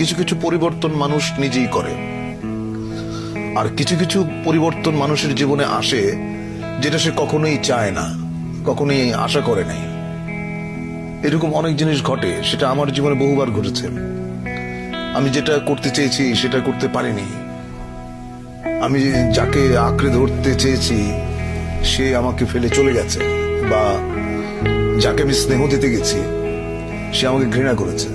কিছু কিছু পরিবর্তন মানুষ নিজেই করে, আর কিছু কিছু পরিবর্তন মানুষের জীবনে আসে যেটা সে কখনোই চায় না, কখনোই আশা করে নাই। এরকম অনেক জিনিস ঘটে, সেটা আমার জীবনে বহুবার ঘটেছে। আমি যেটা করতে চেয়েছি সেটা করতে পারিনি। আমি যাকে আঁকড়ে ধরতে চেয়েছি সে আমাকে ফেলে চলে গেছে, বা যাকে আমি স্নেহ দিতে গেছি সে আমাকে ঘৃণা করেছে।